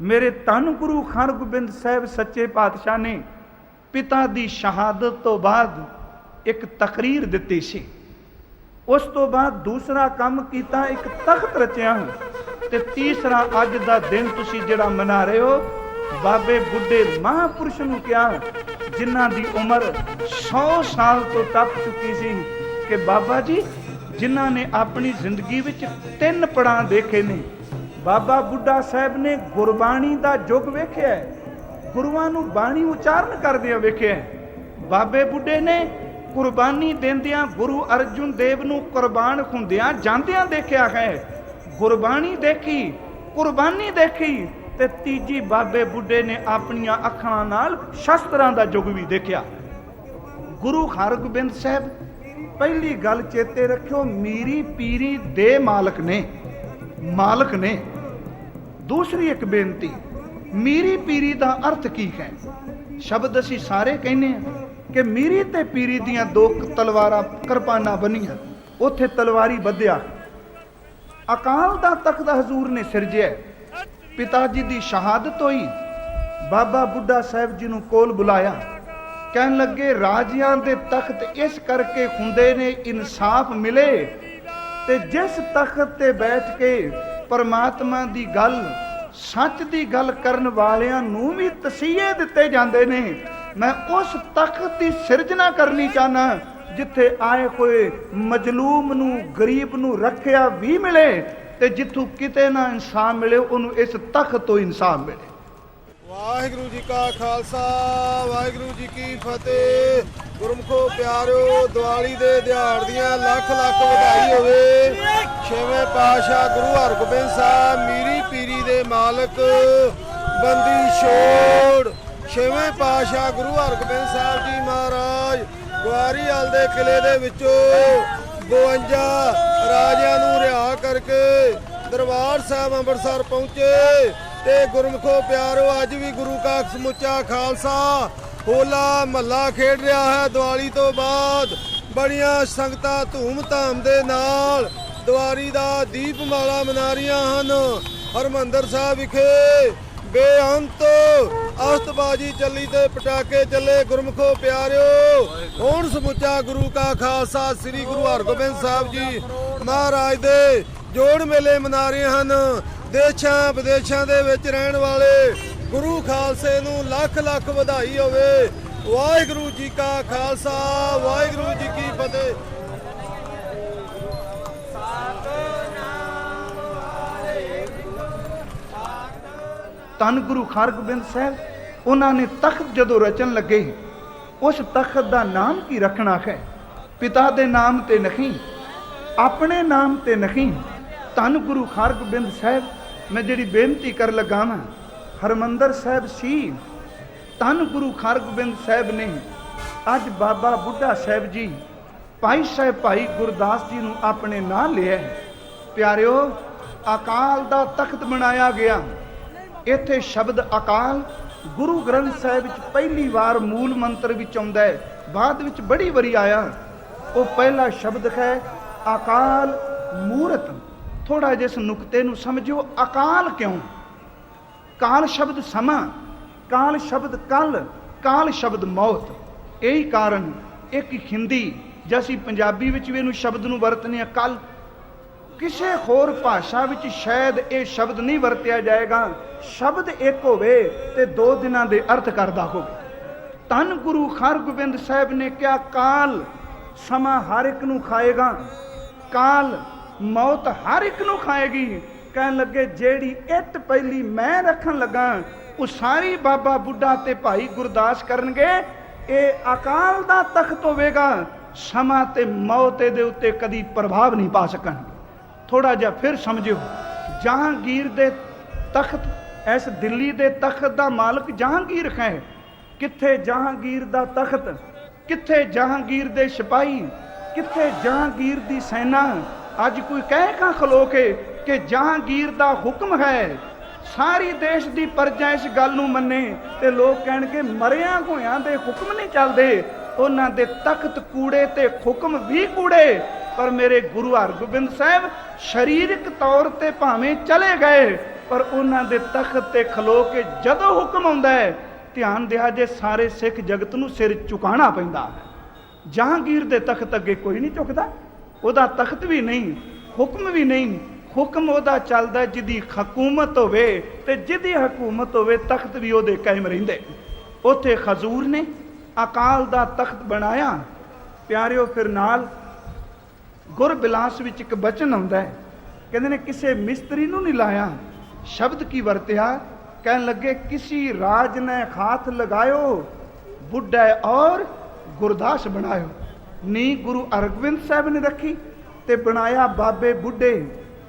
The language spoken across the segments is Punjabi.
मेरे धन गुरु हरगोबिंद साहब सच्चे पातशाह ने पिता की शहादत तो बाद एक तकरीर दी सी। उस तो बाद दूसरा काम किया, एक तख्त रचिया, ते तीसरा अज का दिन तुसी जिहड़ा मना रहे हो, बाबे बुढ़े महापुरुष नूं कहा जिन्हां दी उम्र 100 साल तो टप चुकी सी कि बाबा जी जिन्हां ने अपनी जिंदगी विच 3 पड़ाव देखे ने। बाबा बुढ़ा साहब ने गुरबाणी का युग वेख्या, गुरुआं नूं बाणी उचारण करदिआं वेख्या। बाबे बुढ़े ने कुर्बानी देंदिआं गुरु अर्जुन देव नूं कुर्बान हुंदिआं जांदिआं देखिया है। गुरबाणी देखी, कुर्बानी देखी, ते तीजी बाबे बुढ़े ने अपनियां अखां नाल शस्त्रां दा युग भी देखिया। गुरु हरगोबिंद साहब पहली गल चेते रखियो, मीरी पीरी दे मालक ने। दूसरी एक बेनती, मीरी पीरी का अर्थ की है? शब्द असी सारे कहने कि मीरी ते पीरी दियां 2 तलवारां किरपाना बनिया, उथे तलवारी बधिया। अकाल दा तख्त हजूर ने सिरजिया। पिता जी की शहादत हुई, बाबा बुढ़ा साहब जी नूं कोल बुलाया, कहन लगे राजियां दे तख्त इस करके हुंदे ने इंसाफ मिले, ते जिस तख्त ते बैठ के परमात्मा दी गल सच दी गल करन वालियां नूं भी तसीहे दिते जांदे ने। मैं उस तख्त की सिरजना करनी चाहना जिथे आए हुए मजलूम नूं गरीब नूं रखिया भी मिले, ते जिथों किते ना इंसाफ मिले उन्होंने इस तख्त तो इंसाफ मिले। वाहिगुरु जी का खालसा, वाहिगुरु जी की फतेह। गुरमुखो प्यारिओ, दिवाली दे दिहाड़ दियां लख लख ਵਧਾਈ होवे। छेवें पातशाह गुरु हरगोबिंद साहब मीरी पीरी दे मालक बंदी छोड़। छेवें पातशाह गुरु हरगोबिंद साहब जी महाराज ग्वारीवाल दे किले दे विचों 52 राजियां नूं रिहा करके दरबार साहब अंम੍ਰਿਤਸਰ पहुंचे। ते गुरमुखो प्यारो, अज भी गुरु का समुचा खालसा होला महला खेड रहा है। दिवाली तो बाद बड़िया संगतां धूम-धाम दे नाल दिवाली दा दीपमाला मना रहीआं हन। हरमंदर साहब विखे बेअंत अस्तबाजी चली ते पटाके चले। गुरमुखो प्यारिओ, हुण समुचा गुरु का खालसा श्री गुरु हरगोबिंद साहब जी महाराज दे जोड़ मेले मना रहे हैं। देशां विदेशां दे विच रहण वाले गुरु खालसे नूं लख लख ਵਧਾਈ होवे। वाहिगुरु जी का खालसा, वाहिगुरु जी की फतेह। धन गुरु हरगोबिंद साहब उन्होंने तख्त जदों रचन लगे, उस तख्त का नाम की रखना है? पिता के नाम ते नहीं, अपने नाम ते नहीं। धन गुरु हरगोबिंद साहब मैं जिहड़ी बेनती कर लगा वां, हरमंदर साहब सी। धन गुरु हरगोबिंद साहब ने अज बाबा बुढ़ा साहब जी भाई साहब भाई गुरदास जी नूं अपने नाम लिया। प्यारिओ, अकाल दा तख्त बनाया गया। इत्थे शब्द अकाल गुरु ग्रंथ साहिब विच पहली बार मूल मंत्र विच आउंदा है, बाद विच बड़ी वारी आया। वो पहला शब्द है अकाल मूरत। थोड़ा जिस नुकते नूं समझो, अकाल क्यों? काल शब्द समा, काल शब्द कल, काल शब्द मौत। यही कारण एक हिंदी जैसी पंजाबी विच भी इहनूं शब्द नूं वरतने कल, किसी होर भाषा विच शायद ये शब्द नहीं वरत्या जाएगा। शब्द एक होवे ते 2 दिनां दे अर्थ करदा होवे। धन गुरु हरगोबिंद साहब ने क्या काल समा हर एक नूं खाएगा, काल मौत हर एक नूं खाएगी। कहन लगे जेड़ी इट पहली मैं रखन लगा वो सारी बाबा बुढ़ा ते भाई गुरदास करनगे। ये अकाल दा तख्त होवेगा, समा ते मौत दे उत्ते कदी प्रभाव नहीं पा सकणगे। थोड़ा जा फिर समझो, जहांगीर दे तख्त, इस दिल्ली दे तख्त दा मालिक जहांगीर है। किथे जहांगीर दा तख्त, किथे जहांगीर दे सिपाही, किथे जहांगीर दी सेना। अज कोई कह का खलो के कि जहांगीर दा हुक्म है, सारी देश दी प्रजा इस गल नूं मन्ने, ते लोग कहणगे मरिया होया दे हुक्म नहीं चलदे, उन्हां दे तख्त कूड़े ते हुक्म भी कूड़े। पर मेरे गुरु हरगोबिंद साहब शारीरिक तौर ते भावें चले गए, पर उन्हां दे तख्त ते खलो के जदों हुक्म आउंदा है, ध्यान दिया जे सारे सिख जगत नूं सिर झुकाना पैंदा है। जहांगीर दे तख्त अगे कोई नहीं झुकदा, उहदा तख्त भी नहीं, हुक्म भी नहीं। हुक्म उहदा चलदा जिहदी हकूमत होवे ते जिहदी हकूमत होवे तख्त भी उहदे कायम रहिंदे। उत्थे खजूर ने अकाल दा तख्त बनाया। प्यारिओ फिर नाल गुर बिलास विच एक बचन आउंदा है, कहंदे ने किसे मिस्त्री नूं नहीं लाया। शब्द की वरत्या, कहन लगे किसी राज ने हाथ लगायो, बुढ़ा और गुरदास बनायो। नी गुरु अरगोबिंद साहब ने रखी ते बनाया बाबे बुढ़े,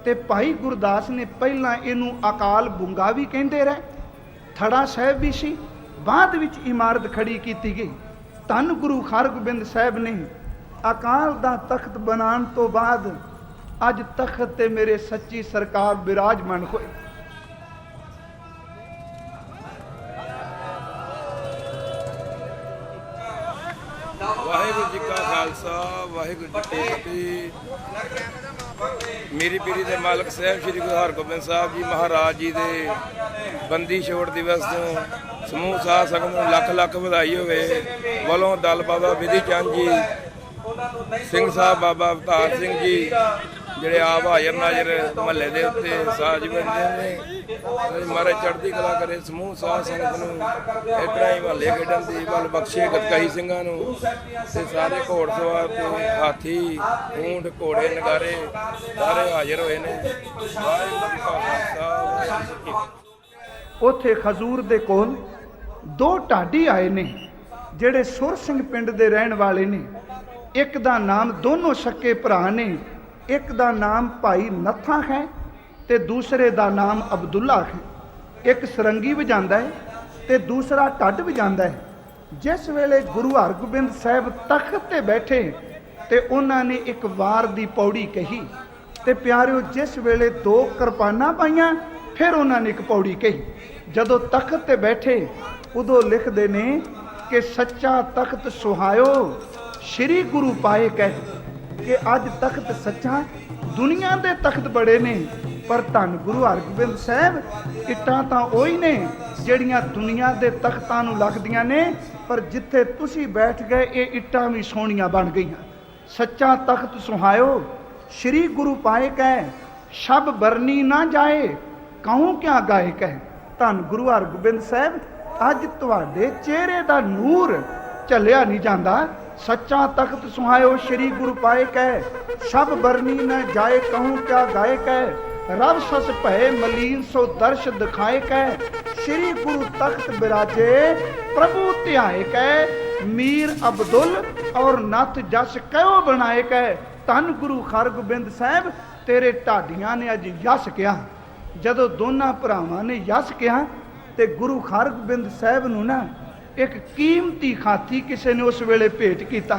ते भाई गुरदास ने पहला इनू अकाल बुंगा भी कहते रहे। थड़ा साहब भी सी, बाद विच इमारत खड़ी की गई। धन गुरु हरगोबिंद साहब ने अकाल दा तख्त बनाने तो बाद अज तख्त ते मेरे सच्ची सरकार विराजमान होए। वाहिगुरू जी का खालसा, वाहिगुरू जी की फतेह। मेरी पीढ़ी के मालक साहब श्री गुरु हरगोबिंद साहब जी महाराज जी के बंदी छोड़ दिवस तो समूह साध संगत नूं लख लख बधाई होवे। वलों दल बाबा विधि चंद जी, सिंह साहब बाबा अवतार सिंह जी ਜਿਹੜੇ ਆਪ ਹਾਜ਼ਰ ਨਾਜ਼ਰ ਮਹੱਲੇ ਦੇ ਉੱਤੇ ਸਾਜ ਬੰਦੇ ਨੇ। ਮਹਾਰਾਜ ਚੜ੍ਹਦੀ ਕਲਾ ਕਰੇ ਸਮੂਹ ਸਾਧ ਸੰਗਤ ਨੂੰ, ਇਤਨਾ ਹੀ ਮਹੱਲੇ ਖੇਡਣ ਦੀ ਬਲ ਬਖਸ਼ੇ ਗਤਕਾਈ ਸਿੰਘਾਂ ਨੂੰ ਤੇ ਸਾਰੇ ਘੋੜ ਸਵਾਰ ਤੇ ਹਾਥੀ ਊਂਠ ਘੋੜੇ ਨਗਾਰੇ ਸਾਰੇ ਹਾਜ਼ਰ ਹੋਏ ਨੇ। ਵਾਹਿਗੁਰੂ ਜੀ ਕਾ ਖਾਲਸਾ। ਉੱਥੇ ਖਜ਼ੂਰ ਦੇ ਕੋਲ ਦੋ ਢਾਡੀ ਆਏ ਨੇ ਜਿਹੜੇ ਸੁਰ ਸਿੰਘ ਪਿੰਡ ਦੇ ਰਹਿਣ ਵਾਲੇ ਨੇ। ਇੱਕ ਦਾ ਨਾਮ, ਦੋਨੋਂ ਸਕੇ ਭਰਾ ਨੇ, एक दा नाम भाई नत्था है ते दूसरे दा नाम अब्दुल्ला है। एक सरंगी वजांदा है ते दूसरा ढड्ड वजांदा है। जिस वेले गुरु हरगोबिंद साहब तख्त ते बैठे ते उन्होंने एक वार दी पौड़ी कही ते प्यारिओ जिस वेले दो किरपाना पाइयां फिर उन्होंने एक पौड़ी कही। जदों तख्त ते बैठे उदों लिखते ने कि सच्चा तख्त सुहायो श्री गुरु पाए कह कि अज तख्त सच्चा। दुनिया दे तख्त बड़े ने पर धन गुरु हरगोबिंद साहब इट्टां तां ओही ने जिहड़ियां दुनिया दे तख्तां नूं लगदियां ने, पर जिथे तुसी बैठ गए ये इट्टां भी सोहणियां बन गईयां। सच्चा तख्त सुहायो श्री गुरु पाए कह, शब बरनी ना जाए कहूँ क्या गाए कह। धन गुरु हरगोबिंद साहब अज तुहाडे चेहरे दा नूर झलिया नहीं जाता। सच्चा तख्त सुहायो श्री गुरु पाए कह, शब बरनी न जाए कहूँ क्या गाए कह। रब सस भय मलीन सो दर्श दिखाए कह, श्री गुरु तख्त बिराजे प्रभु ध्याए कह। मीर अब्दुल और नथ जस कहो बनाए कह। धन गुरु हरगोबिंद साहब तेरे ढाडियां ने अज यस कहा। जदों दोनों भरावां ने यस कहा ते गुरु हरगोबिंद साहब नूं ना एक कीमती हाथी किसी ने उस वेले भेंट किया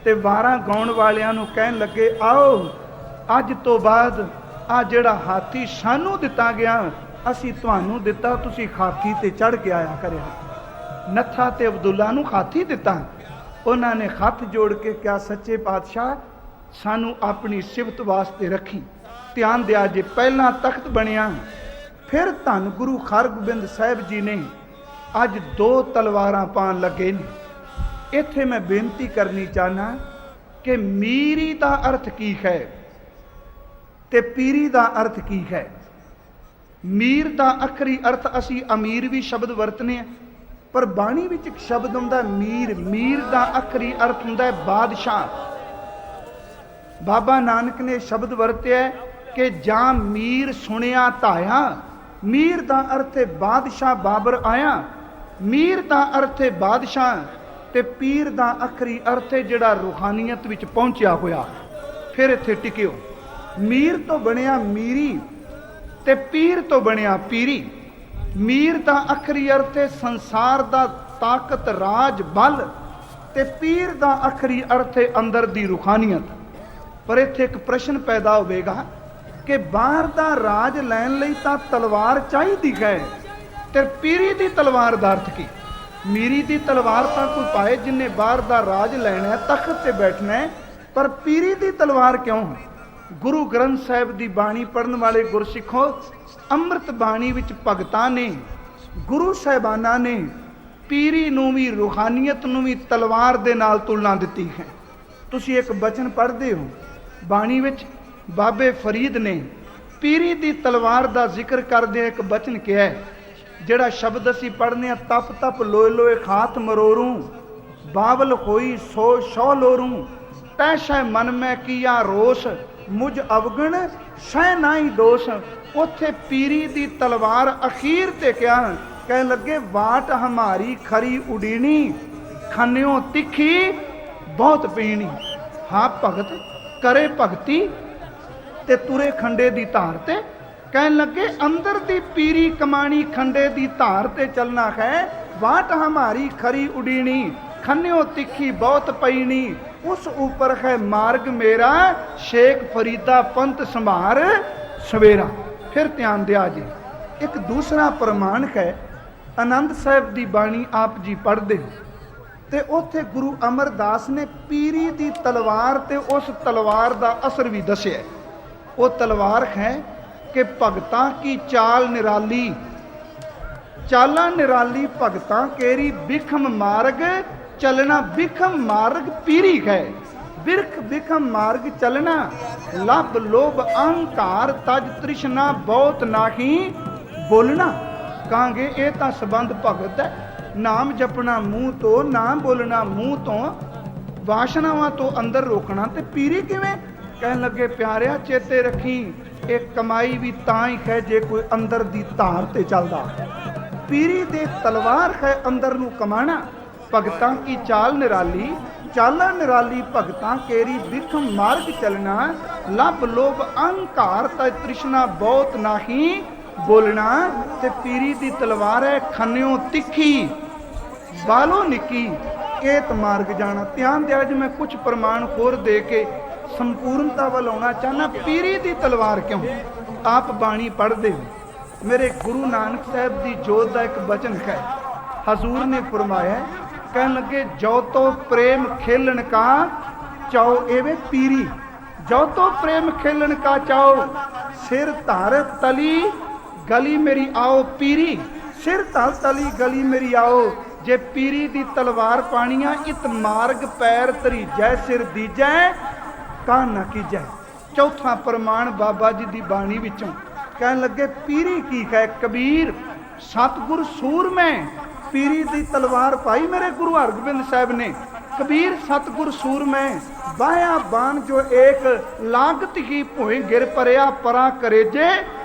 ते वारां गाउण वालियां नूं कहण लगे, आओ अज तो बाद आ जिहड़ा हाथी सानू दिता गया असीं तुहानूं दिता, तुसीं हाथी ते चढ़ के आया करिया। नत्था ते अब्दुल्ला नूं हाथी दिता। उन्हां ने हथ जोड़ के कहा, सच्चे पातशाह सानू अपनी सिफत वास्ते रखी। ध्यान दिया जे पहला तख्त बनिया फिर धन गुरु हरगोबिंद साहब जी ने अज दो तलवारां पान लगे ने। इत्थे मैं बेनती करनी चाहना कि मीरी दा अर्थ की है ते पीरी दा अर्थ की है। मीर दा अखरी अर्थ असी अमीर भी शब्द वरतने हैं, पर बाणी विच एक शब्द हुंदा मीर। मीर दा अखरी अर्थ हुंदा है बादशाह। बाबा नानक ने शब्द वरत्या कि जां मीर सुनिया धाया। मीर दा अर्थ है बादशाह बाबर आया। मीर दा अर्थ है बादशाह ते पीर दा अखरी अर्थ है जिहड़ा रूहानीयत विच पहुंचिया होया। फिर इत्थे टिकियो। मीर तो बनिया मीरी ते पीर तो बनिया पीरी। मीर दा अखरी अर्थ है संसार दा ताकत राज बल ते पीर दा अखरी अर्थ है अंदर दी रूहानीयत। पर इत्थे एक प्रश्न पैदा होवेगा कि बाहर दा राज लैण लई तां तलवार चाहीदी है ते पीरी दी तलवार दा अर्थ की। मीरी दी तलवार तां कोई पाए जिन्हें बाहर दा राज लैना है, तख्त ते बैठना है, पर पीरी दी तलवार क्यों? ਗੁਰੂ ਗ੍ਰੰਥ ਸਾਹਿਬ ਦੀ ਬਾਣੀ ਪੜਨ ਵਾਲੇ ਗੁਰਸਿੱਖੋ, ਅੰਮ੍ਰਿਤ ਬਾਣੀ ਵਿੱਚ ਭਗਤਾਂ ਨੇ, ਗੁਰੂ ਸਾਹਿਬਾਨਾਂ ਨੇ ਪੀਰੀ ਨੂੰ ਵੀ, ਰੂਹਾਨੀਅਤ ਨੂੰ ਵੀ ਤਲਵਾਰ ਦੇ ਨਾਲ ਤੁਲਨਾ ਦਿੱਤੀ ਹੈ। ਤੁਸੀਂ ਇੱਕ ਬਚਨ ਪੜ੍ਹਦੇ ਹੋ ਬਾਣੀ ਵਿੱਚ, ਬਾਬੇ ਫਰੀਦ ਨੇ ਪੀਰੀ ਦੀ ਤਲਵਾਰ ਦਾ ਜ਼ਿਕਰ ਕਰਦੇ ਇੱਕ ਬਚਨ ਕਿਹਾ ਹੈ, ਜਿਹੜਾ ਸ਼ਬਦ ਅਸੀਂ ਪੜ੍ਹਨੇ ਆ, ਤਪ ਤਪ ਲੋਏ ਲੋਏ ਖਾਤ ਮਰੋਰੂ, ਬਾਵਲ ਹੋਈ ਸੋ ਸ਼ੋ ਲੋਰੂ, ਤੈ ਸ਼ੈ ਮਨ ਮੈਂ ਕੀਆ ਰੋਸ, ਮੁਝ ਅਵਗਣ ਸ਼ੈ ਨਾਹੀ ਦੋਸ਼। ਉੱਥੇ ਪੀਰੀ ਦੀ ਤਲਵਾਰ ਅਖੀਰ ਤੇ ਕਿਹਾ, ਕਹਿਣ ਲੱਗੇ ਵਾਟ ਹਮਾਰੀ ਖਰੀ ਉਡੀਣੀ, ਖੰਨਿਓ ਤਿੱਖੀ ਬਹੁਤ ਪੀਣੀ। ਹਾਂ ਭਗਤ ਕਰੇ ਭਗਤੀ ਤੇ ਤੁਰੇ ਖੰਡੇ ਦੀ ਧਾਰ ਤੇ, ਕਹਿਣ ਲੱਗੇ ਅੰਦਰ ਦੀ ਪੀਰੀ ਕਮਾਣੀ ਖੰਡੇ ਦੀ ਧਾਰ ਤੇ ਚੱਲਣਾ ਹੈ। ਵਾਟ ਹਮਾਰੀ ਖਰੀ ਉਡੀਣੀ, ਖੰਨਿਓ ਤਿੱਖੀ ਬਹੁਤ ਪਈਣੀ, ਉਸ ਉੱਪਰ ਹੈ ਮਾਰਗ ਮੇਰਾ, ਸ਼ੇਖ ਫਰੀਦਾ ਪੰਥ ਸੰਭਾਰ ਸਵੇਰਾ। ਫਿਰ ਧਿਆਨ ਦਿਆ ਜੀ, ਇੱਕ ਦੂਸਰਾ ਪ੍ਰਮਾਣ ਹੈ, ਆਨੰਦ ਸਾਹਿਬ ਦੀ ਬਾਣੀ ਆਪ ਜੀ ਪੜ੍ਹਦੇ ਹੋ ਤੇ ਉੱਥੇ ਗੁਰੂ ਅਮਰਦਾਸ ਨੇ ਪੀਰੀ ਦੀ ਤਲਵਾਰ ਤੇ ਉਸ ਤਲਵਾਰ ਦਾ ਅਸਰ ਵੀ ਦੱਸਿਆ। ਉਹ ਤਲਵਾਰ ਹੈ ਕਿ ਭਗਤਾਂ ਕੀ ਚਾਲ ਨਿਰਾਲੀ, ਚਾਲਾਂ ਨਿਰਾਲੀ ਭਗਤਾਂ ਕੇਰੀ, ਬਿਖਮ ਮਾਰਗ ਚਲਣਾ, ਬਿਖਮ ਮਾਰਗ ਪੀਰੀ ਹੈ, ਬਿਰਖ ਬਿਖਮ ਮਾਰਗ ਚਲਣਾ, ਲੱਭ ਲੋਭ ਅਹੰਕਾਰ ਤਜ ਤ੍ਰਿਸ਼ਨਾ, ਬਹੁਤ ਨਾਹੀ ਬੋਲਣਾ। ਕਹਾਂਗੇ ਇਹ ਤਾਂ ਸੰਬੰਧ ਭਗਤ ਹੈ, ਨਾਮ ਜਪਣਾ ਮੂੰਹ ਤੋਂ, ਨਾਮ ਬੋਲਣਾ ਮੂੰਹ ਤੋਂ, ਵਾਸ਼ਨਾਵਾਂ ਤੋਂ ਅੰਦਰ ਰੋਕਣਾ, ਤੇ ਪੀਰੀ ਕਿਵੇਂ? ਕਹਿਣ ਲੱਗੇ ਪਿਆਰਿਆ ਚੇਤੇ ਰੱਖੀ, ਇਹ ਕਮਾਈ ਵੀ ਤਾਂ ਹੀ ਹੈ ਜੇ ਕੋਈ ਅੰਦਰ ਦੀ ਧਾਰ ਤੇ ਚੱਲਦਾ। ਪੀਰੀ ਦੇ ਤਲਵਾਰ ਹੈ ਅੰਦਰ ਨੂੰ ਕਮਾਣਾ। ਭਗਤਾਂ ਕੀ ਚਾਲ ਨਿਰਾਲੀ, ਚਾਲਾਂ ਨਿਰਾਲੀ ਭਗਤਾਂ ਕੇਰੀ, ਬਿਖਮ ਮਾਰਗ ਚਲਣਾ, ਲੱਭ ਲੋਭ ਅਹੰਕਾਰ ਤਜ ਤ੍ਰਿਸ਼ਨਾ, ਬਹੁਤ ਨਾਹੀ ਬੋਲਣਾ। ਤੇ ਪੀਰੀ ਦੀ ਤਲਵਾਰ ਹੈ ਖੰਨਿਓ ਤਿੱਖੀ, ਬਾਲੋ ਨਿੱਕੀ, ਏਤ ਮਾਰਗ ਜਾਣਾ। ਧਿਆਨ ਦਿਆ ਜੀ, ਮੈਂ ਕੁਝ ਪ੍ਰਮਾਣ ਹੋਰ ਦੇ ਕੇ ਸੰਪੂਰਨਤਾ ਵੱਲ ਆਉਣਾ ਚਾਹਨਾ। ਪੀਰੀ ਦੀ ਤਲਵਾਰ ਕਿਉਂ? ਆਪ ਬਾਣੀ ਪੜ੍ਹਦੇ ਹੋ, ਮੇਰੇ ਗੁਰੂ ਨਾਨਕ ਸਾਹਿਬ ਦੀ ਜੋਤ ਦਾ ਇੱਕ ਬਚਨ ਹੈ, ਹਜ਼ੂਰ ਨੇ ਫਰਮਾਇਆ, ਕਹਿਣ ਲੱਗੇ ਜੋ ਤੋ ਪ੍ਰੇਮ ਖੇਲਣ ਕਾ ਚਾਓ ਐਵੇਂ ਪੀਰੀ, ਜੋ ਤੋ ਪ੍ਰੇਮ ਖੇਲਣ ਕਾ ਚਾਓ, ਸਿਰ ਧਰ ਤਲੀ ਗਲੀ ਮੇਰੀ ਆਓ ਪੀਰੀ, ਸਿਰ ਧਰ ਤਲੀ ਗਲੀ ਮੇਰੀ ਆਓ। ਜੇ ਪੀਰੀ ਦੀ ਤਲਵਾਰ ਪਾਣੀਆਂ, ਇਤ ਮਾਰਗ ਪੈਰ ਧਰੀਜੈ, ਸਿਰ ਦੀਜੈ ਕਾਹ ਨਾ ਕੀਜੈ। ਚੌਥਾ ਪ੍ਰਮਾਣ ਬਾਬਾ ਜੀ ਦੀ ਬਾਣੀ ਵਿੱਚੋਂ, ਕਹਿਣ ਲੱਗੇ ਪੀਰੀ ਕੀ ਹੈ? ਕਬੀਰ ਸਤਿਗੁਰ ਸੂਰਮੈ, ਪੀਰੀ ਦੀ ਤਲਵਾਰ ਪਾਈ ਮੇਰੇ ਗੁਰੂ ਹਰਗੋਬਿੰਦ ਸਾਹਿਬ ਨੇ। ਕਬੀਰ ਸਤਿਗੁਰ ਸੂਰਮੈ, ਬਾਇਆ ਬਾਣ ਜੋ ਏਕ, ਲਾਗਤ ਹੀ ਭੋਏ ਗਿਰ ਪਰਿਆ, ਪਰਾ ਕਰੇ ਜੇ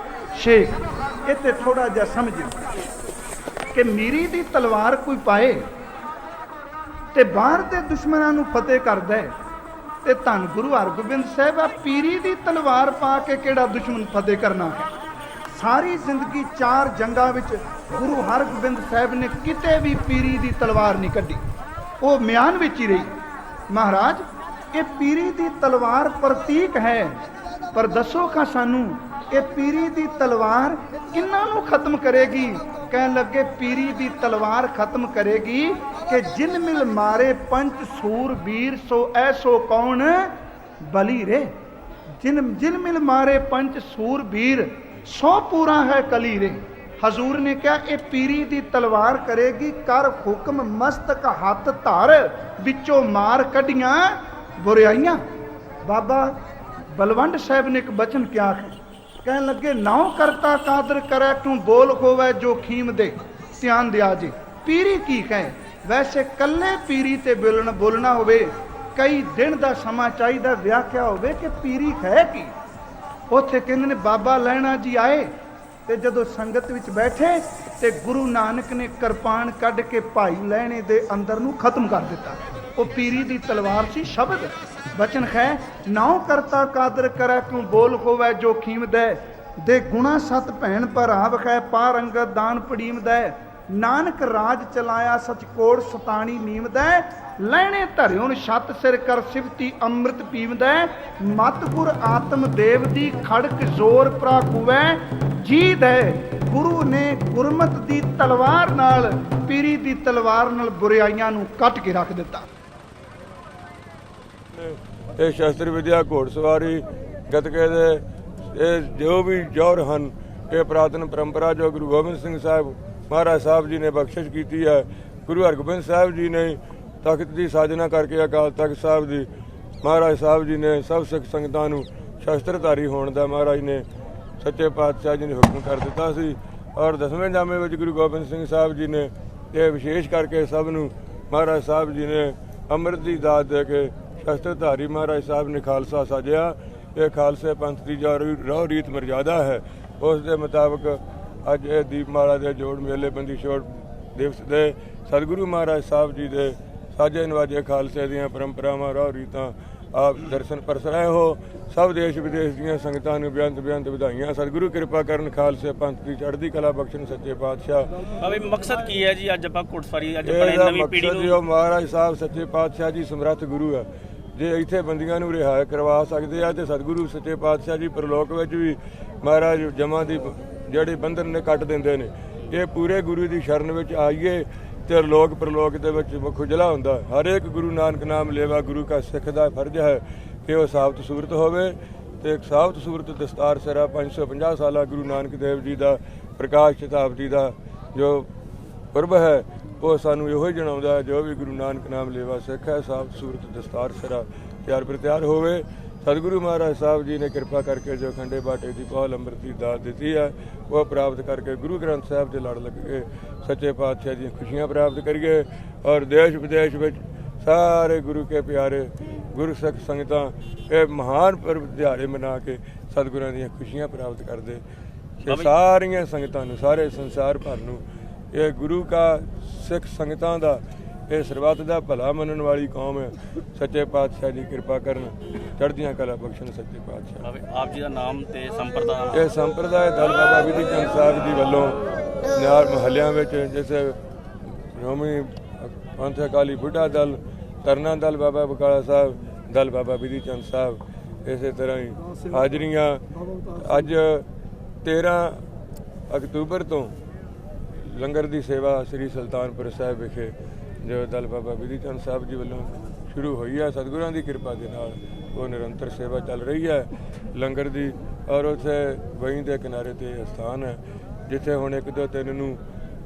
ਸ਼ੇਖ। ਇੱਥੇ ਥੋੜਾ ਜਿਹਾ ਸਮਝਿਓ ਕਿ ਮੀਰੀ ਦੀ ਤਲਵਾਰ ਕੋਈ ਪਾਏ ਤੇ ਬਾਹਰ ਦੇ ਦੁਸ਼ਮਣਾਂ ਨੂੰ ਫਤਿਹ ਕਰਦਾ ਹੈ, ਤੇ ਧੰਨ ਗੁਰੂ ਹਰਗੋਬਿੰਦ ਸਾਹਿਬ ਆ ਪੀਰੀ ਦੀ ਤਲਵਾਰ ਪਾ ਕੇ ਕਿਹੜਾ ਦੁਸ਼ਮਣ ਫਤਿਹ ਕਰਨਾ ਹੈ। ਸਾਰੀ ਜ਼ਿੰਦਗੀ 4 ਜੰਗਾਂ ਵਿੱਚ ਗੁਰੂ ਹਰਗੋਬਿੰਦ ਸਾਹਿਬ ਨੇ ਕਿਤੇ ਵੀ ਪੀਰੀ ਦੀ ਤਲਵਾਰ ਨਹੀਂ ਕੱਢੀ, ਉਹ ਮਿਆਨ ਵਿੱਚ ਹੀ ਰਹੀ। ਮਹਾਰਾਜ ਇਹ ਪੀਰੀ ਦੀ ਤਲਵਾਰ ਪ੍ਰਤੀਕ ਹੈ, ਪਰ ਦੱਸੋ ਕਾ ਸਾਨੂੰ ਇਹ ਪੀਰੀ ਦੀ ਤਲਵਾਰ ਕਿੰਨਾਂ ਨੂੰ ਖਤਮ ਕਰੇਗੀ? ਕਹਿਣ ਲੱਗੇ ਪੀਰੀ ਦੀ ਤਲਵਾਰ ਖਤਮ ਕਰੇਗੀ ਕਿ ਜਿਨ ਮਿਲ ਮਾਰੇ ਪੰਚ ਸੂਰ ਵੀਰ, ਸੋ ਐਸੋ ਕੌਣ ਬਲੀ ਰੇ। ਜਿਨ ਮਿਲ ਮਾਰੇ ਪੰਚ ਸੂਰ ਵੀਰ, ਸੋ ਪੂਰਾ ਹੈ ਕਲੀ ਰੇ। ਹਜ਼ੂਰ ਨੇ ਕਿਹਾ ਇਹ ਪੀਰੀ ਦੀ ਤਲਵਾਰ ਕਰੇਗੀ, ਕਰ ਹੁਕਮ ਮਸਤਕ ਹੱਥ ਧਰ, ਵਿੱਚੋਂ ਮਾਰ ਕੱਢੀਆਂ ਬੁਰਾਈਆਂ। ਬਾਬਾ ਬਲਵੰਡ ਸਾਹਿਬ ਨੇ ਇੱਕ ਬਚਨ ਕਿਹਾ ਹੈ, ਕਹਿਣ ਲੱਗੇ ਨਾਉ ਕਰਤਾ ਕਾਦਰ ਕਰੈ, ਕਿਉਂ ਬੋਲ ਹੋਵੇ ਜੋ ਖੀਮ ਦੇ। ਧਿਆਨ ਦਿਆ ਜੀ, ਪੀਰੀ ਕੀ ਕਹੇ? ਵੈਸੇ ਕੱਲੇ ਪੀਰੀ ਤੇ ਬੋਲਣਾ ਹੋਵੇ, ਕਈ ਦਿਨ ਦਾ ਸਮਾਂ ਚਾਹੀਦਾ, ਵਿਆਖਿਆ ਹੋਵੇ ਕਿ ਪੀਰੀ ਹੈ ਕੀ। ਉੱਥੇ ਕਹਿੰਦੇ ਨੇ ਬਾਬਾ ਲਹਿਣਾ ਜੀ ਆਏ ਤੇ ਜਦੋਂ ਸੰਗਤ ਵਿੱਚ ਬੈਠੇ ਤੇ ਗੁਰੂ ਨਾਨਕ ਨੇ ਕਿਰਪਾਨ ਕੱਢ ਕੇ ਭਾਈ ਲਹਿਣੇ ਦੇ ਅੰਦਰ ਨੂੰ ਖਤਮ ਕਰ ਦਿੱਤਾ। ਉਹ ਪੀਰੀ ਦੀ ਤਲਵਾਰ ਸੀ। ਸ਼ਬਦ ਬਚਨ ਹੈ, ਨਾਉ ਕਰਤਾ ਕਾਦਰ ਕਰੈ, ਕਿਉਂ ਬੋਲ ਹੋਵੇ ਜੋ ਖੀਮ ਦੇ ਗੁਣਾ ਸਤ ਭੈਣ ਭਰਾ ਵਖੈ, ਪਾਰ ਅੰਗਦ ਦਾਨ ਪੜੀਮਦੈ, ਨਾਨਕ ਰਾਜ ਚਲਾਇਆ ਸਚ ਕੋੜ ਸਤਾਣੀ ਨੀਮਦੈ, ਲੈਣੇ ਧਰਿਉਨ ਛੱਤ ਸਿਰ ਕਰ ਸਿਫਤੀ ਅੰਮ੍ਰਿਤ ਪੀਵਦੈ, ਮਤ ਗੁਰ ਆਤਮ ਦੇਵ ਦੀ ਖੜਕ ਜ਼ੋਰ ਪ੍ਰਾਖੁਵੈ ਜੀ ਦੈ। ਗੁਰੂ ਨੇ ਗੁਰਮਤ ਦੀ ਤਲਵਾਰ ਨਾਲ, ਪੀਰੀ ਦੀ ਤਲਵਾਰ ਨਾਲ ਬੁਰਾਈਆਂ ਨੂੰ ਕੱਟ ਕੇ ਰੱਖ ਦਿੱਤਾ। ਇਹ ਸ਼ਸਤਰ ਵਿਦਿਆ ਘੋੜਸਵਾਰੀ ਗੱਤਕੇ ਦੇ ਇਹ ਜੋ ਵੀ ਜੋਰ ਹਨ, ਇਹ ਪੁਰਾਤਨ ਪਰੰਪਰਾ ਜੋ ਗੁਰੂ ਗੋਬਿੰਦ ਸਿੰਘ ਸਾਹਿਬ ਮਹਾਰਾਜ ਸਾਹਿਬ ਜੀ ਨੇ ਬਖਸ਼ਿਸ਼ ਕੀਤੀ ਹੈ। ਗੁਰੂ ਹਰਗੋਬਿੰਦ ਸਾਹਿਬ ਜੀ ਨੇ ਤਖਤ ਦੀ ਸਾਜਨਾ ਕਰਕੇ ਅਕਾਲ ਤਖਤ ਸਾਹਿਬ ਦੀ ਮਹਾਰਾਜ ਸਾਹਿਬ ਜੀ ਨੇ ਸਭ ਸਿੱਖ ਸੰਗਤਾਂ ਨੂੰ ਸ਼ਸਤਰਧਾਰੀ ਹੋਣ ਦਾ ਮਹਾਰਾਜ ਨੇ ਸੱਚੇ ਪਾਤਸ਼ਾਹ ਜੀ ਨੇ ਹੁਕਮ ਕਰ ਦਿੱਤਾ ਸੀ। ਔਰ 10ਵੇਂ ਜਾਮੇ ਵਿੱਚ ਗੁਰੂ ਗੋਬਿੰਦ ਸਿੰਘ ਸਾਹਿਬ ਜੀ ਨੇ ਇਹ ਵਿਸ਼ੇਸ਼ ਕਰਕੇ ਸਭ ਨੂੰ ਮਹਾਰਾਜ ਸਾਹਿਬ ਜੀ ਨੇ ਅੰਮ੍ਰਿਤ ਦੀ ਦਾਤ ਦੇ ਕੇ ਸ਼ਸਤਰਧਾਰੀ ਮਹਾਰਾਜ ਸਾਹਿਬ ਨੇ ਖਾਲਸਾ ਸਾਜਿਆ। ਇਹ ਖਾਲਸੇ ਪੰਥ ਦੀ ਜੋ ਰਹੁ ਰੀਤ ਮਰਜ਼ਾਦਾ ਹੈ, ਉਸ ਦੇ ਮੁਤਾਬਕ ਅੱਜ ਇਹ ਦੀਪਮਾਲਾ ਦੇ ਜੋੜ ਮੇਲੇ ਬੰਦੀ ਛੋੜ ਦਿਵਸ ਦੇ ਸਤਿਗੁਰੂ ਮਹਾਰਾਜ ਸਾਹਿਬ ਜੀ ਦੇ ਸਾਜੇ ਨਵਾਜੇ ਖਾਲਸੇ ਦੀਆਂ ਪਰੰਪਰਾਵਾਂ ਰਹੁ ਰੀਤਾਂ ਆਪ ਦਰਸ਼ਨ ਪਰਸਰਾਏ ਹੋ। ਸਭ ਦੇਸ਼ ਵਿਦੇਸ਼ ਦੀਆਂ ਸੰਗਤਾਂ ਨੂੰ ਬੇਅੰਤ ਵਧਾਈਆਂ। ਸਤਿਗੁਰੂ ਕਿਰਪਾ ਕਰਨ, ਖਾਲਸੇ ਪੰਥ ਦੀ ਚੜ੍ਹਦੀ ਕਲਾ ਬਖਸ਼ਣ ਸੱਚੇ ਪਾਤਸ਼ਾਹ। ਬਾਬੇ ਮਕਸਦ ਕੀ ਹੈ ਜੀ ਅੱਜ ਆਪਾਂ ਘੋੜਸਵਾਰੀ ਅੱਜ ਆਪਣੇ ਨਵੀਂ ਪੀੜ੍ਹੀ ਨੂੰ ਜੋ ਮਹਾਰਾਜ ਸਾਹਿਬ ਸੱਚੇ ਪਾਤਸ਼ਾਹ ਜੀ ਸਮਰੱਥ ਗੁਰੂ ਹੈ, ਜੇ ਇੱਥੇ ਬੰਦੀਆਂ ਨੂੰ ਰਿਹਾਇ ਕਰਵਾ ਸਕਦੇ ਆ ਤੇ ਸਤਿਗੁਰੂ ਸੱਚੇ ਪਾਤਸ਼ਾਹ ਜੀ ਪਰਲੋਕ ਵਿੱਚ ਵੀ ਮਹਾਰਾਜ ਜਮਾਂ ਦੀ ਜਿਹੜੇ ਬੰਧਨ ਨੇ ਕੱਟ ਦਿੰਦੇ ਨੇ। ਇਹ ਪੂਰੇ ਗੁਰੂ ਦੀ ਸ਼ਰਨ ਵਿੱਚ ਆਈਏ ਤੇ ਲੋਕ ਪ੍ਰਲੋਕ ਦੇ ਵਿੱਚ ਖੁਜਲਾ ਹੁੰਦਾ। ਹਰ ਇੱਕ ਗੁਰੂ ਨਾਨਕ ਨਾਮ ਲੇਵਾ ਗੁਰੂ ਦਾ ਸਿੱਖ ਦਾ ਫਰਜ਼ ਹੈ ਕਿ ਉਹ ਸਾਬਤ ਸੂਰਤ ਹੋਵੇ ਤੇ ਇੱਕ ਸਾਬਤ ਸੂਰਤ ਦਸਤਾਰ ਸਿਰਾ 550 ਸਾਲਾ ਗੁਰੂ ਨਾਨਕ ਦੇਵ ਜੀ ਦਾ ਪ੍ਰਕਾਸ਼ ਸ਼ਤਾਬਦੀ ਦਾ ਜੋ ਪੁਰਬ ਹੈ ਉਹ ਸਾਨੂੰ ਇਹੋ ਹੀ ਜਣਾਉਂਦਾ ਹੈ ਜੋ ਵੀ ਗੁਰੂ ਨਾਨਕ ਨਾਮ ਲੇਵਾ ਸਿੱਖ ਹੈ ਸਾਬਤ ਸੂਰਤ ਦਸਤਾਰ ਸਿਰਾ ਤਿਆਰ ਪ੍ਰਤਿਆਰ ਹੋਵੇ। ਸਤਿਗੁਰੂ ਮਹਾਰਾਜ ਸਾਹਿਬ ਜੀ ਨੇ ਕਿਰਪਾ ਕਰਕੇ ਜੋ ਖੰਡੇ ਬਾਟੇ ਦੀ ਪਹੁਲ ਅੰਮ੍ਰਿਤ ਦੀ ਦਾਤ ਦਿੱਤੀ ਹੈ ਉਹ ਪ੍ਰਾਪਤ ਕਰਕੇ ਗੁਰੂ ਗ੍ਰੰਥ ਸਾਹਿਬ ਦੇ ਲੜ ਲੱਗ ਕੇ ਸੱਚੇ ਪਾਤਸ਼ਾਹ ਦੀਆਂ ਖੁਸ਼ੀਆਂ ਪ੍ਰਾਪਤ ਕਰੀਏ। ਔਰ ਦੇਸ਼ ਵਿਦੇਸ਼ ਵਿੱਚ ਸਾਰੇ ਗੁਰੂ ਕੇ ਪਿਆਰੇ ਗੁਰੂ ਸਿੱਖ ਸੰਗਤਾਂ ਇਹ ਮਹਾਨ ਪਰਬ ਦਿਹਾੜੇ ਮਨਾ ਕੇ ਸਤਿਗੁਰਾਂ ਦੀਆਂ ਖੁਸ਼ੀਆਂ ਪ੍ਰਾਪਤ ਕਰਦੇ। ਸਾਰੀਆਂ ਸੰਗਤਾਂ ਨੂੰ, ਸਾਰੇ ਸੰਸਾਰ ਭਰ ਨੂੰ ਇਹ ਗੁਰੂ ਕਾ ਸਿੱਖ ਸੰਗਤਾਂ ਦਾ ਇਹ ਸਰਬੱਤ ਦਾ ਭਲਾ ਮੰਨਣ ਵਾਲੀ ਕੌਮ ਹੈ। ਸੱਚੇ ਪਾਤਸ਼ਾਹ ਦੀ ਕਿਰਪਾ ਕਰਨ, ਚੜ੍ਹਦੀਆਂ ਕਲਾ ਬਖਸ਼ਣ ਸੱਚੇ ਪਾਤਸ਼ਾਹ। ਬਾਬੇ ਆਪ ਜੀ ਦਾ ਨਾਮ ਤੇ ਸੰਪਰਦਾ ਇਹ ਸੰਪਰਦਾਇ ਦਲ ਬਾਬਾ ਵਿਧੀ ਚੰਦ ਸਾਹਿਬ ਜੀ ਵੱਲੋਂ ਨਿਆਰ ਮਹੱਲਿਆਂ ਵਿੱਚ ਜਿਵੇਂ ਰੋਮੀ ਪੰਥ ਅਕਾਲੀ ਬੁੱਢਾ ਦਲ, ਤਰਨਾ ਦਲ ਬਾਬਾ ਬਕਾਲਾ ਸਾਹਿਬ, ਦਲ ਬਾਬਾ ਵਿਧੀ ਚੰਦ ਸਾਹਿਬ, ਇਸੇ ਤਰ੍ਹਾਂ ਹੀ ਹਾਜ਼ਰੀਆਂ ਅੱਜ 13 ਅਕਤੂਬਰ ਤੋਂ ਲੰਗਰ ਦੀ ਸੇਵਾ ਸ੍ਰੀ ਸੁਲਤਾਨਪੁਰ ਸਾਹਿਬ ਵਿਖੇ ਜੋ ਦਲ ਬਾਬਾ ਵਿਧੀ ਚੰਦ ਸਾਹਿਬ ਜੀ ਵੱਲੋਂ ਸ਼ੁਰੂ ਹੋਈ ਹੈ। ਸਤਿਗੁਰਾਂ ਦੀ ਕਿਰਪਾ ਦੇ ਨਾਲ ਉਹ ਨਿਰੰਤਰ ਸੇਵਾ ਚੱਲ ਰਹੀ ਹੈ ਲੰਗਰ ਦੀ। ਔਰ ਉੱਥੇ ਵਹੀਂ ਦੇ ਕਿਨਾਰੇ ਤੇ ਸਥਾਨ ਹੈ ਜਿੱਥੇ ਹੁਣ 1, 2, 3 ਨੂੰ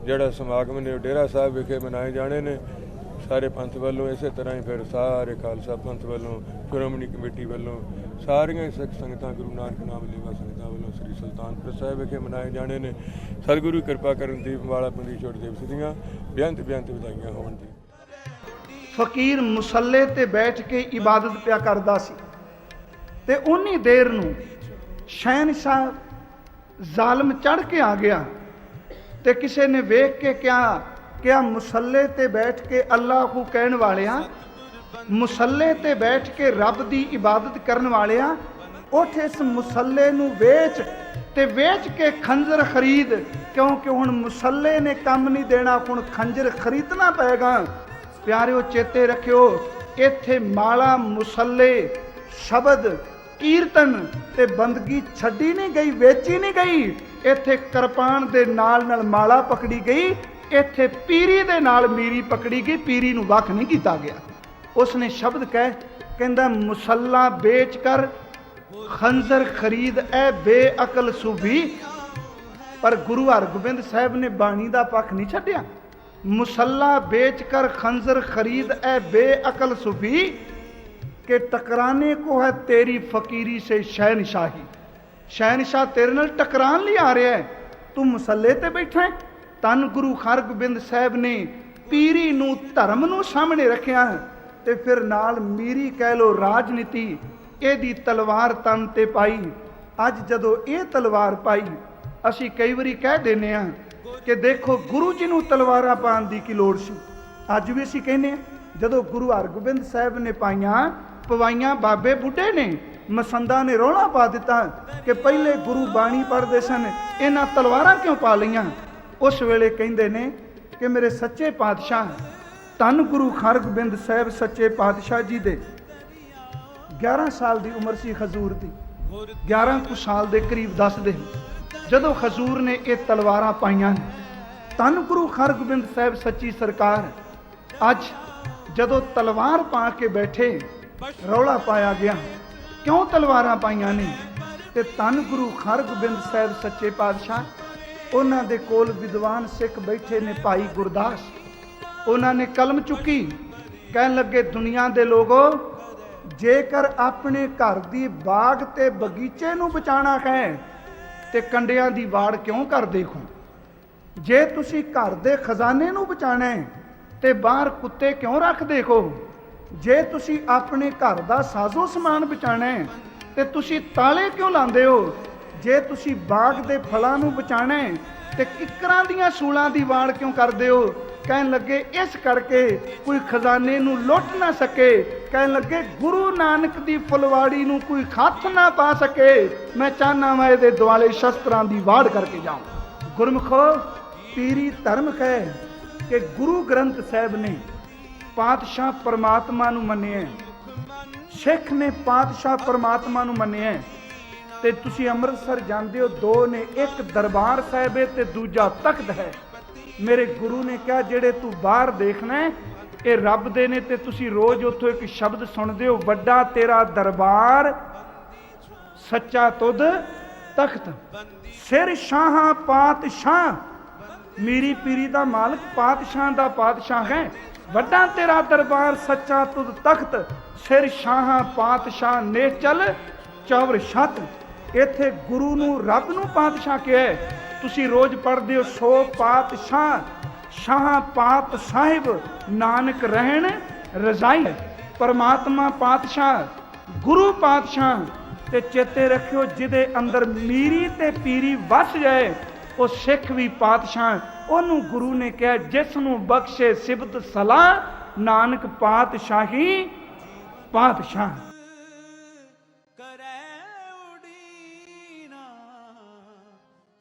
ਜਿਹੜਾ ਸਮਾਗਮ ਨੇ ਡੇਰਾ ਸਾਹਿਬ ਵਿਖੇ ਮਨਾਏ ਜਾਣੇ ਨੇ ਸਾਰੇ ਪੰਥ ਵੱਲੋਂ। ਇਸੇ ਤਰ੍ਹਾਂ ਹੀ ਫਿਰ ਸਾਰੇ ਖਾਲਸਾ ਪੰਥ ਵੱਲੋਂ, ਸ਼੍ਰੋਮਣੀ ਕਮੇਟੀ ਵੱਲੋਂ, ਸਾਰੀਆਂ ਸਿੱਖ ਸੰਗਤਾਂ ਗੁਰੂ ਨਾਨਕ ਨਾਮ ਲੇਵਾ ਸੰਗਤਾਂ ਵੱਲੋਂ ਸ੍ਰੀ ਸੁਲਤਾਨਪੁਰ ਸਾਹਿਬ ਵਿਖੇ ਮਨਾਏ ਜਾਣੇ ਨੇ। ਸਤਿਗੁਰੂ ਕਿਰਪਾ ਕਰਨ ਦੀਪਮਾਲਾ ਬੰਦੀ ਛੋੜ ਦਿਵਸ ਦੀਆਂ ਬੇਅੰਤ ਵਧਾਈਆਂ ਹੋਣ ਜੀ। ਫਕੀਰ ਮੁਸੱਲੇ ਤੇ ਬੈਠ ਕੇ ਇਬਾਦਤ ਪਿਆ ਕਰਦਾ ਸੀ ਤੇ ਉਨੀ ਦੇਰ ਨੂੰ ਸ਼ਹਿਨशाह ਜ਼ਾਲਮ ਚੜ੍ਹ ਕੇ ਆ ਗਿਆ ਤੇ ਕਿਸੇ ਨੇ ਵੇਖ ਕੇ ਕਿਹਾ ਮੁਸੱਲੇ ਤੇ ਬੈਠ ਕੇ ਅੱਲਾਹੂ ਕਹਿਣ ਵਾਲਿਆ, ਮੁਸੱਲੇ ਤੇ ਬੈਠ ਕੇ ਰੱਬ ਦੀ ਇਬਾਦਤ ਕਰਨ ਵਾਲਿਆ, ਉੱਠ ਇਸ ਮੁਸੱਲੇ ਨੂੰ ਵੇਚ ਤੇ ਵੇਚ ਕੇ ਖੰਜਰ ਖਰੀਦ, ਕਿਉਂਕਿ ਹੁਣ ਮੁਸੱਲੇ ਨੇ ਕੰਮ ਨਹੀਂ ਦੇਣਾ, ਹੁਣ ਖੰਜਰ ਖਰੀਦਣਾ ਪਏਗਾ। ਪਿਆਰਿਓ ਚੇਤੇ ਰੱਖਿਓ, ਇੱਥੇ ਮਾਲਾ, ਮੁਸੱਲੇ, ਸ਼ਬਦ, ਕੀਰਤਨ ਤੇ ਬੰਦਗੀ ਛੱਡੀ ਨਹੀਂ ਗਈ, ਵੇਚੀ ਨਹੀਂ ਗਈ। ਇੱਥੇ ਕਿਰਪਾਨ ਦੇ ਨਾਲ ਮਾਲਾ ਪਕੜੀ ਗਈ, ਇੱਥੇ ਪੀਰੀ ਦੇ ਨਾਲ ਮੀਰੀ ਪਕੜੀ ਗਈ, ਪੀਰੀ ਨੂੰ ਵੱਖ ਨਹੀਂ ਕੀਤਾ ਗਿਆ। ਉਸਨੇ ਸ਼ਬਦ ਕਹਿੰਦਾ ਮੁਸੱਲਾ ਵੇਚ ਕਰ ਖੰਜਰ ਖਰੀਦ ਐ ਬੇਅਕਲ ਸੂਫੀ। ਪਰ ਗੁਰੂ ਹਰਗੋਬਿੰਦ ਸਾਹਿਬ ਨੇ ਬਾਣੀ ਦਾ ਪੱਖ ਨਹੀਂ ਛੱਡਿਆ। ਮੁਸੱਲਾ ਵੇਚ ਕਰ ਖੰਜਰ ਖਰੀਦ ਐ ਬੇਅਕਲ ਸੂਫੀ ਕਿ ਟਕਰਾने को है तेरी फकीरी से शहनशाही। शहनशाह तेरे ਨਾਲ ਟਕਰਾਉਣ ਲਈ ਆ ਰਿਹਾ ਹੈ, ਤੂੰ ਮੁਸੱਲੇ ਤੇ ਬੈਠਾ ਹੈ। ਧੰਨ ਗੁਰੂ ਹਰਗੋਬਿੰਦ ਸਾਹਿਬ ਨੇ ਪੀਰੀ ਨੂੰ, ਧਰਮ ਨੂੰ ਸਾਹਮਣੇ ਰੱਖਿਆ ਤੇ ਫਿਰ ਨਾਲ ਮੀਰੀ ਕਹਿ ਲੋ ਰਾਜਨੀਤੀ, ਇਹਦੀ ਤਲਵਾਰ ਤਨ ਤੇ ਪਾਈ। ਅੱਜ ਜਦੋਂ ਇਹ ਤਲਵਾਰ ਪਾਈ, ਅਸੀਂ ਕਈ ਵਾਰੀ ਕਹਿ ਦਿੰਦੇ ਹਾਂ ਕਿ ਦੇਖੋ ਗੁਰੂ ਜੀ ਨੂੰ ਤਲਵਾਰਾਂ ਪਾਉਣ ਦੀ ਕੀ ਲੋੜ ਸੀ। ਅੱਜ ਵੀ ਅਸੀਂ ਕਹਿੰਦੇ ਹਾਂ ਜਦੋਂ ਗੁਰੂ ਹਰਗੋਬਿੰਦ ਸਾਹਿਬ ਨੇ ਪਵਾਈਆਂ ਬਾਬੇ ਬੁੱਢੇ ਨੇ, ਮਸੰਦਾਂ ਨੇ ਰੌਲਾ ਪਾ ਦਿੱਤਾ ਕਿ ਪਹਿਲੇ ਗੁਰੂ ਬਾਣੀ ਪੜ੍ਹਦੇ ਸਨ, ਇਹਨਾਂ ਤਲਵਾਰਾਂ ਕਿਉਂ ਪਾ ਲਈਆਂ। ਉਸ ਵੇਲੇ ਕਹਿੰਦੇ ਨੇ ਕਿ ਮੇਰੇ ਸੱਚੇ ਪਾਤਸ਼ਾਹ ਧੰਨ ਗੁਰੂ ਹਰਗੋਬਿੰਦ ਸਾਹਿਬ ਸੱਚੇ ਪਾਤਸ਼ਾਹ ਜੀ ਦੇ 11 ਸਾਲ ਦੀ ਉਮਰ ਸੀ ਹਜ਼ੂਰ ਦੀ, 11 ਕੁ ਸਾਲ ਦੇ ਕਰੀਬ ਦੱਸਦੇ ਜਦੋਂ ਹਜ਼ੂਰ ਨੇ ਇਹ ਤਲਵਾਰਾਂ ਪਾਈਆਂ। ਧੰਨ ਗੁਰੂ ਹਰਗੋਬਿੰਦ ਸਾਹਿਬ ਸੱਚੀ ਸਰਕਾਰ ਅੱਜ ਜਦੋਂ ਤਲਵਾਰ ਪਾ ਕੇ ਬੈਠੇ, ਰੌਲਾ ਪਾਇਆ ਗਿਆ ਕਿਉਂ ਤਲਵਾਰਾਂ ਪਾਈਆਂ ਨੇ? ਤੇ ਧੰਨ ਗੁਰੂ ਹਰਗੋਬਿੰਦ ਸਾਹਿਬ ਸੱਚੇ ਪਾਤਸ਼ਾਹ, ਉਹਨਾਂ ਦੇ ਕੋਲ ਵਿਦਵਾਨ ਸਿੱਖ ਬੈਠੇ ਨੇ, ਭਾਈ ਗੁਰਦਾਸ। ਉਹਨਾਂ ਨੇ ਕਲਮ ਚੁੱਕੀ, ਕਹਿਣ ਲੱਗੇ ਦੁਨੀਆ ਦੇ ਲੋਗੋ, ਜੇਕਰ ਆਪਣੇ ਘਰ ਦੀ ਬਾਗ ਤੇ ਬਗੀਚੇ ਨੂੰ ਬਚਾਉਣਾ ਹੈ ਤੇ ਕੰਡਿਆਂ ਦੀ ਵਾੜ ਕਿਉਂ ਕਰਦੇ ਹੋ? ਜੇ ਤੁਸੀਂ ਘਰ ਦੇ ਖਜ਼ਾਨੇ ਨੂੰ ਬਚਾਉਣਾ ਹੈ ਤੇ ਬਾਹਰ ਕੁੱਤੇ ਕਿਉਂ ਰੱਖਦੇ ਹੋ? ਜੇ ਤੁਸੀਂ ਆਪਣੇ ਘਰ ਦਾ ਸਾਜ਼ੋ ਸਮਾਨ ਬਚਾਉਣਾ ਹੈ ਤੇ ਤੁਸੀਂ ਤਾਲੇ ਕਿਉਂ ਲਾਉਂਦੇ ਹੋ? ਜੇ ਤੁਸੀਂ ਬਾਗ ਦੇ ਫਲਾਂ ਨੂੰ ਬਚਾਉਣਾ ਹੈ ਤੇ ਕਿੱਕਰਾਂ ਦੀਆਂ ਸੂਲਾਂ ਦੀ ਵਾੜ ਕਿਉਂ ਕਰਦੇ ਹੋ? ਕਹਿਣ ਲੱਗੇ ਇਸ ਕਰਕੇ ਕੋਈ ਖਜ਼ਾਨੇ ਨੂੰ ਲੁੱਟ ਨਾ ਸਕੇ। ਕਹਿਣ ਲੱਗੇ ਗੁਰੂ ਨਾਨਕ ਦੀ ਫੁਲਵਾੜੀ ਨੂੰ ਕੋਈ ਹੱਥ ਨਾ ਪਾ ਸਕੇ। ਮੈਂ ਚਾਹਨਾ ਮੈਂ ਇਹਦੇ ਦੁਆਲੇ ਸ਼ਸਤਰਾਂ ਦੀ ਵਾੜ ਕਰਕੇ ਜਾਵਾਂ। ਗੁਰਮੁਖੋ, ਪੀਰੀ ਧਰਮ ਹੈ ਕਿ ਗੁਰੂ ਗ੍ਰੰਥ ਸਾਹਿਬ ਨੇ ਪਾਤਸ਼ਾਹ ਪਰਮਾਤਮਾ ਨੂੰ ਮੰਨਿਆ, ਸਿੱਖ ਨੇ ਪਾਤਸ਼ਾਹ ਪਰਮਾਤਮਾ ਨੂੰ ਮੰਨਿਆ। ਤੇ ਤੁਸੀਂ ਅੰਮ੍ਰਿਤਸਰ ਜਾਂਦੇ ਹੋ, ਦੋ ਨੇ, ਇੱਕ ਦਰਬਾਰ ਸਾਹਿਬ ਹੈ ਤੇ ਦੂਜਾ ਤਖਤ ਹੈ। ਮੇਰੇ ਗੁਰੂ ਨੇ ਕਿਹਾ ਜਿਹੜੇ ਤੂੰ ਬਾਹਰ ਦੇਖਣਾ ਇਹ ਰੱਬ ਦੇ ਨੇ, ਤੇ ਤੁਸੀਂ ਰੋਜ਼ ਉੱਥੋਂ ਇੱਕ ਸ਼ਬਦ ਸੁਣਦੇ ਹੋ, ਵੱਡਾ ਤੇਰਾ ਦਰਬਾਰ ਸੱਚਾ ਤੁਧ ਤਖਤ, ਸਿਰ ਸ਼ਾਹਾਂ ਪਾਤਸ਼ਾਹ। ਮੀਰੀ ਪੀਰੀ ਦਾ ਮਾਲਕ ਪਾਤਸ਼ਾਹ ਦਾ ਪਾਤਸ਼ਾਹ ਹੈ। ਵੱਡਾ ਤੇਰਾ ਦਰਬਾਰ ਸੱਚਾ ਤੁਧ ਤਖਤ, ਸਿਰ ਸ਼ਾਹਾਂ ਪਾਤਸ਼ਾਹ ਨੇ ਚਲ ਚੌਰ ਛੱਤ। ਇੱਥੇ ਗੁਰੂ ਨੂੰ ਰੱਬ ਨੂੰ ਪਾਤਸ਼ਾਹ ਕਿਹਾ। ਤੁਸੀਂ ਰੋਜ਼ ਪੜ੍ਹਦੇ ਹੋ, ਸੋ ਪਾਤਸ਼ਾਹ ਸ਼ਾਹ ਪਾਤ ਸਾਹਿਬ ਨਾਨਕ ਰਹਿਣ ਰਜ਼ਾਈ। ਪਰਮਾਤਮਾ ਪਾਤਸ਼ਾਹ, ਗੁਰੂ ਪਾਤਸ਼ਾਹ। ਤੇ ਚੇਤੇ ਰੱਖਿਓ, ਜਿਹਦੇ ਅੰਦਰ ਮੀਰੀ ਤੇ ਪੀਰੀ ਵਸ ਜਾਏ ਉਹ ਸਿੱਖ ਵੀ ਪਾਤਸ਼ਾਹ। ਉਹਨੂੰ ਗੁਰੂ ਨੇ ਕਿਹਾ, ਜਿਸ ਨੂੰ ਬਖਸ਼ੇ ਸਿਬਤ ਸਲਾਹ ਨਾਨਕ ਪਾਤਸ਼ਾਹੀ ਪਾਤਸ਼ਾਹ।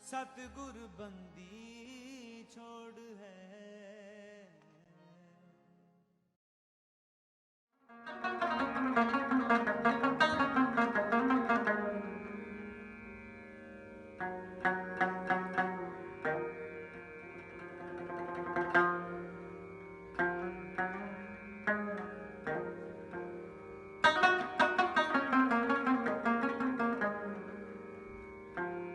ਸਤਿਗੁਰ ਬੰਦੀ